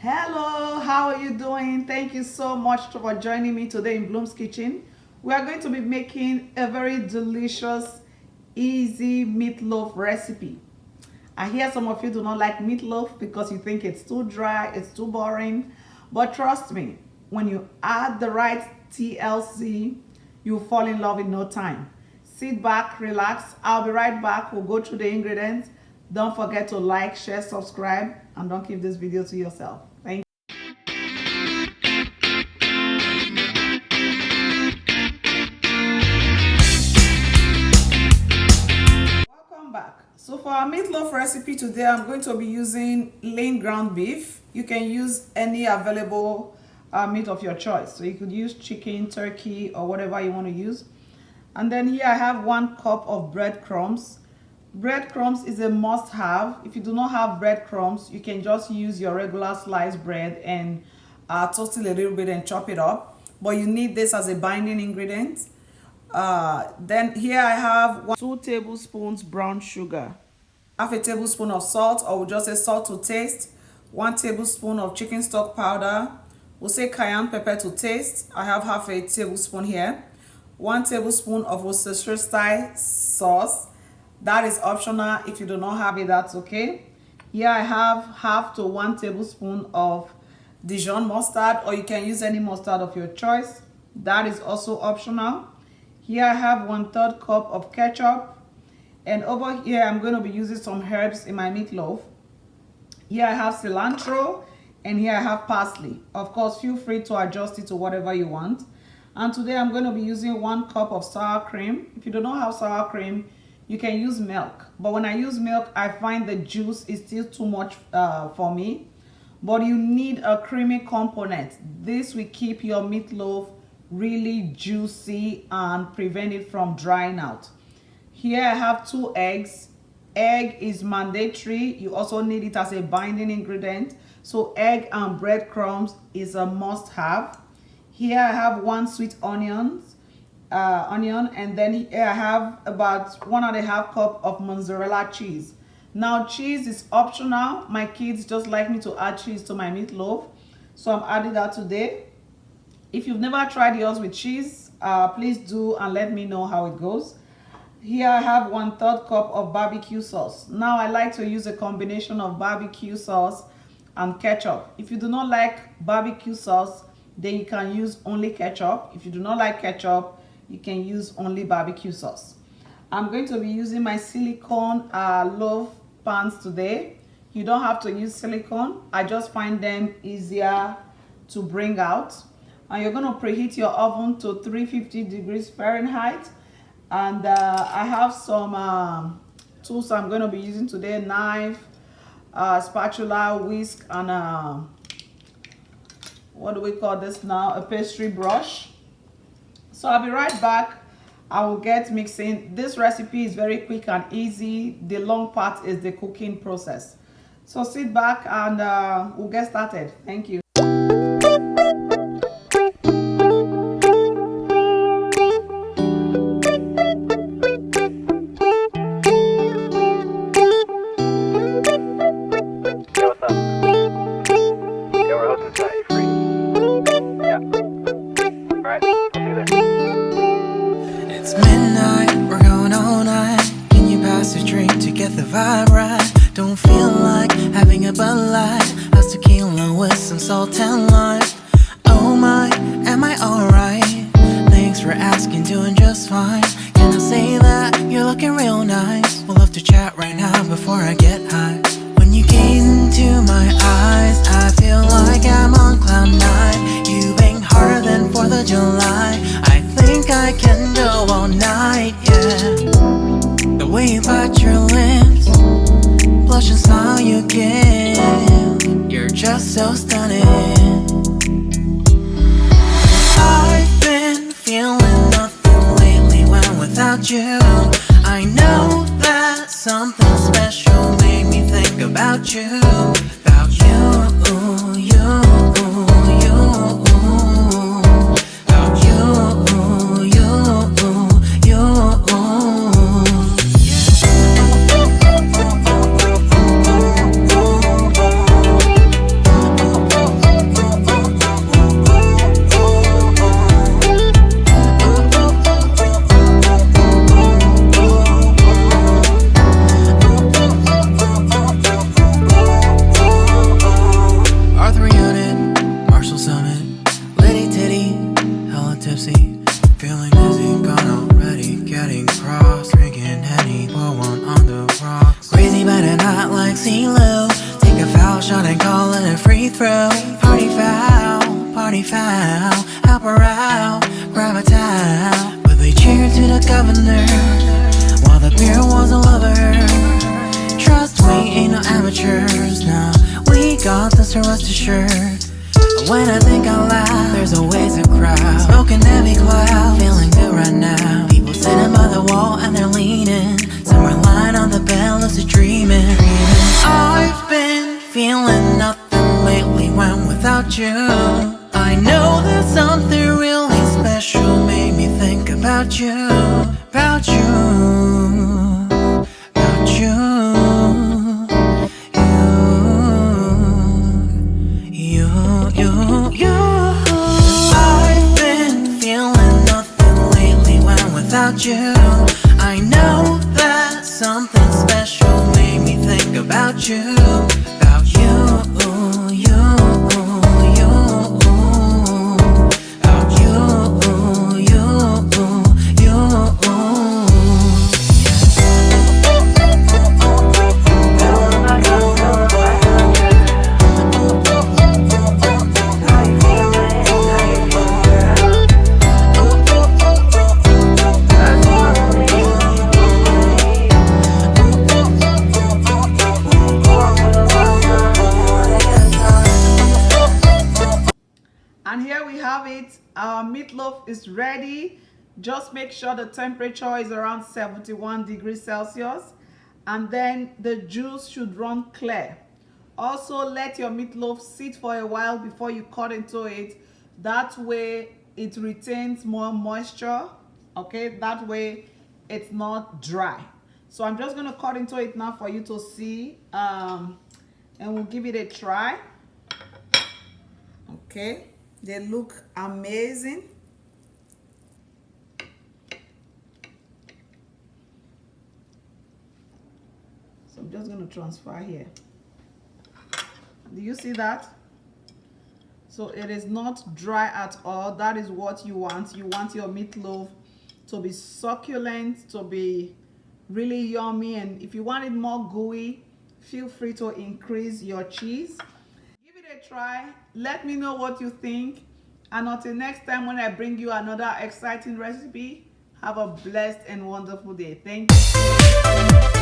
Hello, how are you doing? Thank you so much for joining me today in Bloom's Kitchen. We are going to be making a very delicious, easy meatloaf recipe. I hear some of you do not like meatloaf because you think it's too dry, it's too boring. But trust me, when you add the right TLC, you'll fall in love in no time. Sit back, relax. I'll be right back. We'll go through the ingredients. Don't forget to like, share, subscribe, and don't keep this video to yourself. Thank you. Welcome back. So for our meatloaf recipe today, I'm going to be using lean ground beef. You can use any available meat of your choice. So you could use chicken, turkey, or whatever you want to use. And then here I have 1 cup of breadcrumbs. Breadcrumbs is a must-have. If you do not have breadcrumbs, you can just use your regular sliced bread and toast it a little bit and chop it up. But you need this as a binding ingredient. Then here I have 2 tablespoons brown sugar, half a tablespoon of salt, or we'll just say salt to taste, 1 tablespoon of chicken stock powder. We'll say cayenne pepper to taste. I have half a tablespoon here. 1 tablespoon of Worcestershire style sauce. That is optional. If you do not have it, that's okay. Here I have half to 1 tablespoon of Dijon mustard, or you can use any mustard of your choice. That is also optional. Here I have 1/3 cup of ketchup. And over here, I'm going to be using some herbs in my meatloaf. Here I have cilantro, and here I have parsley. Of course, feel free to adjust it to whatever you want. And today I'm going to be using 1 cup of sour cream. If you do not have sour cream, you can use milk. But when I use milk, I find the juice is still too much for me. But you need a creamy component. This will keep your meatloaf really juicy and prevent it from drying out. Here I have 2 eggs. Egg is mandatory. You also need it as a binding ingredient. So egg and breadcrumbs is a must-have. Here I have 1 sweet onion, and then here I have about 1.5 cup of mozzarella cheese. Now cheese is optional. My kids just like me to add cheese to my meatloaf, so I'm adding that today. If you've never tried yours with cheese, please do and let me know how it goes. Here I have 1/3 cup of barbecue sauce. Now I like to use a combination of barbecue sauce and ketchup. If you do not like barbecue sauce, then you can use only ketchup. If you do not like ketchup, you can use only barbecue sauce. I'm going to be using my silicone loaf pans today. You don't have to use silicone. I just find them easier to bring out. And you're going to preheat your oven to 350 degrees Fahrenheit. And I have some tools I'm going to be using today: knife, spatula, whisk, and what do we call this now? A pastry brush. So I'll be right back. I will get mixing. This recipe is very quick and easy. The long part is the cooking process. So sit back and we'll get started. Thank you. Don't feel like having a Bud Light, how's tequila with some salt and lime? Oh my, am I alright? Thanks for asking, doing just fine. Can I say that you're looking real nice? We'll love to chat right now before I get high. When you gaze into my eyes, I feel like I'm on cloud 9. You bang harder than 4th of July. I think I can go all night, yeah. The way you bite your lips, blush and smile you give, you're just so stunning. I've been feeling nothing lately when without you. I know that something special made me think about you. About you, you, you. About you, you, you. throw. Party foul, help her out, grab a towel. But they cheered to the governor while the beer was all over her. Trust we ain't no amateurs, now we got this to Worcestershire. When I think out loud, there's always a crowd, smoking heavy cloud, feeling good right now. People sitting by the wall and they're leaning, somewhere lying on the bed, lucid dreaming. I've been feeling nothing lately when without you. I know that something really special made me think about you, about you, about you. I've been feeling nothing lately when without you. I know that something special made me think about you, about you, you, you, about you, you, you. And here we have it. Our meatloaf is ready. Just make sure the temperature is around 71 degrees Celsius, and then the juice should run clear. Also, let your meatloaf sit for a while before you cut into it. That way it retains more moisture. Okay, that way it's not dry. So I'm just going to cut into it now for you to see, and we'll give it a try. Okay, they look amazing. So I'm just going to transfer here. Do you see that? So it is not dry at all. That is what you want. You want your meatloaf to be succulent, to be really yummy. And if you want it more gooey, feel free to increase your cheese. Give it a try. Let me know what you think. And until next time when I bring you another exciting recipe, have a blessed and wonderful day. Thank you.